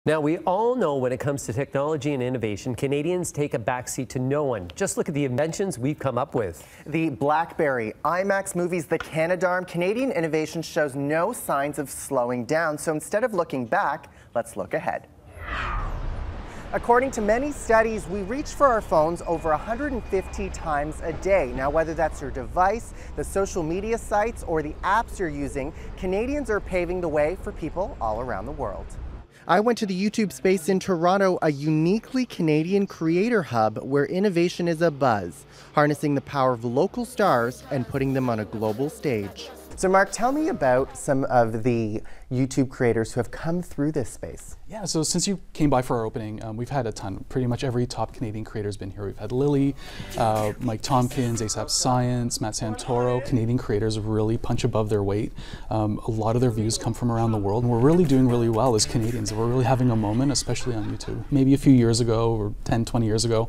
Now, we all know when it comes to technology and innovation, Canadians take a backseat to no one. Just look at the inventions we've come up with. The BlackBerry, IMAX movies, the Canadarm, Canadian innovation shows no signs of slowing down. So instead of looking back, let's look ahead. According to many studies, we reach for our phones over 150 times a day. Now, whether that's your device, the social media sites, or the apps you're using, Canadians are paving the way for people all around the world. I went to the YouTube space in Toronto, a uniquely Canadian creator hub where innovation is a buzz, harnessing the power of local stars and putting them on a global stage. So Mark, tell me about some of the YouTube creators who have come through this space. Yeah, so since you came by for our opening, we've had a ton. Pretty much every top Canadian creator has been here. We've had Lily, Mike Tompkins, ASAP Science, Matt Santoro. Canadian creators really punch above their weight. A lot of their views come from around the world, and we're really doing really well as Canadians. We're really having a moment, especially on YouTube. Maybe a few years ago, or 10, 20 years ago,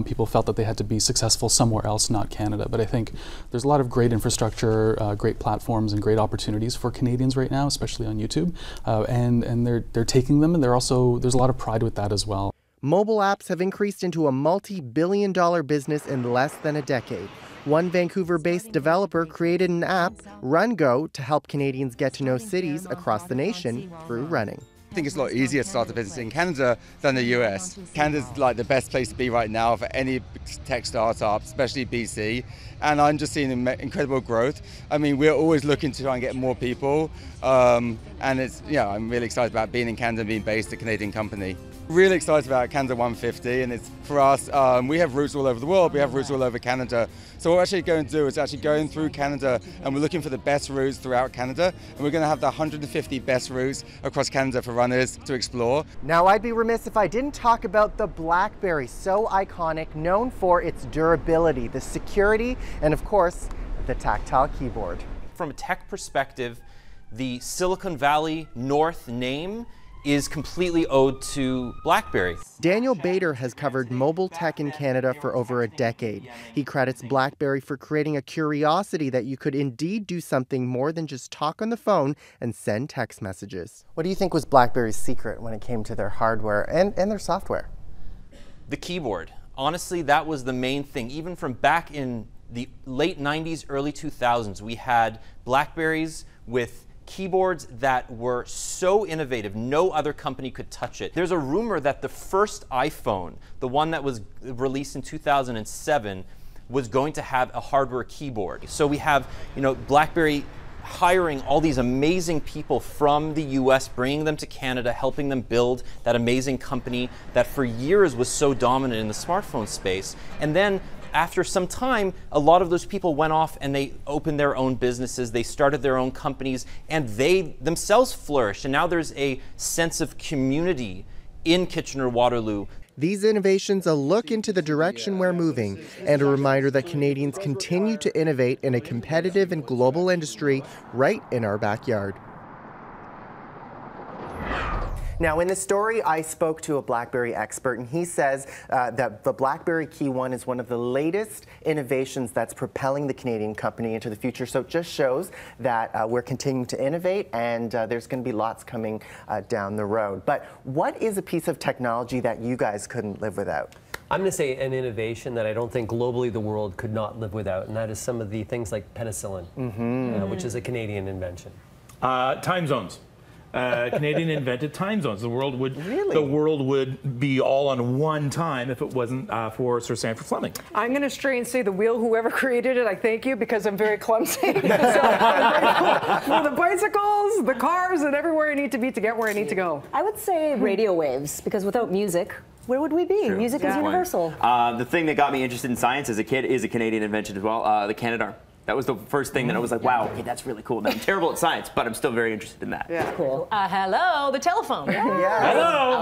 people felt that they had to be successful somewhere else, not Canada. But I think there's a lot of great infrastructure, great platforms, and great opportunities for Canadians right now, especially on YouTube, and they're taking them, and there's a lot of pride with that as well. Mobile apps have increased into a multi-billion-dollar business in less than a decade. One Vancouver-based developer created an app, RunGo, to help Canadians get to know cities across the nation through running. I think it's a lot easier to start a business in Canada than the US. Canada's like the best place to be right now for any tech startup, especially BC. And I'm just seeing incredible growth. I mean, we're always looking to try and get more people. And I'm really excited about being in Canada and being based a Canadian company. Really excited about Canada 150, and it's for us, we have roots all over the world, we have roots all over Canada. So what we're actually going to do is actually going through Canada, and we're looking for the best routes throughout Canada, and we're going to have the 150 best routes across Canada for runners to explore. Now, I'd be remiss if I didn't talk about the BlackBerry, so iconic, known for its durability, the security, and of course, the tactile keyboard. From a tech perspective, the Silicon Valley North name is completely owed to BlackBerry. Daniel Bader has covered mobile tech in Canada for over a decade. He credits BlackBerry for creating a curiosity that you could indeed do something more than just talk on the phone and send text messages. What do you think was BlackBerry's secret when it came to their hardware and their software? The keyboard. Honestly, that was the main thing. Even from back in the late 90s, early 2000s, we had BlackBerries with keyboards that were so innovative, no other company could touch it. There's a rumor that the first iPhone, the one that was released in 2007, was going to have a hardware keyboard. So we have, BlackBerry hiring all these amazing people from the US, bringing them to Canada, helping them build that amazing company that for years was so dominant in the smartphone space. And then after some time, a lot of those people went off and they opened their own businesses, they started their own companies, and they themselves flourished. And now there's a sense of community in Kitchener-Waterloo. These innovations a look into the direction we're moving, and a reminder that Canadians continue to innovate in a competitive and global industry right in our backyard. Now, in the story, I spoke to a BlackBerry expert, and he says that the BlackBerry Key 1 is one of the latest innovations that's propelling the Canadian company into the future. So it just shows that we're continuing to innovate, and there's going to be lots coming down the road. But what is a piece of technology that you guys couldn't live without? I'm going to say an innovation that I don't think globally the world could not live without, and that is some of the things like penicillin, which is a Canadian invention. Time zones. Canadian invented time zones. The world would be all on one time if it wasn't for Sir Sandford Fleming. I'm going to stray and say the wheel, whoever created it, I thank you, because I'm very clumsy. So for the bicycles, the cars, and everywhere I need to be to get where I need to go. I would say radio waves, because without music, where would we be? True. Music is universal. The thing that got me interested in science as a kid is a Canadian invention as well, the Canadarm. That was the first thing that I was like, wow, okay, that's really cool. Now, I'm terrible at science, but I'm still very interested in that. Yeah, cool. Hello, the telephone. Hello.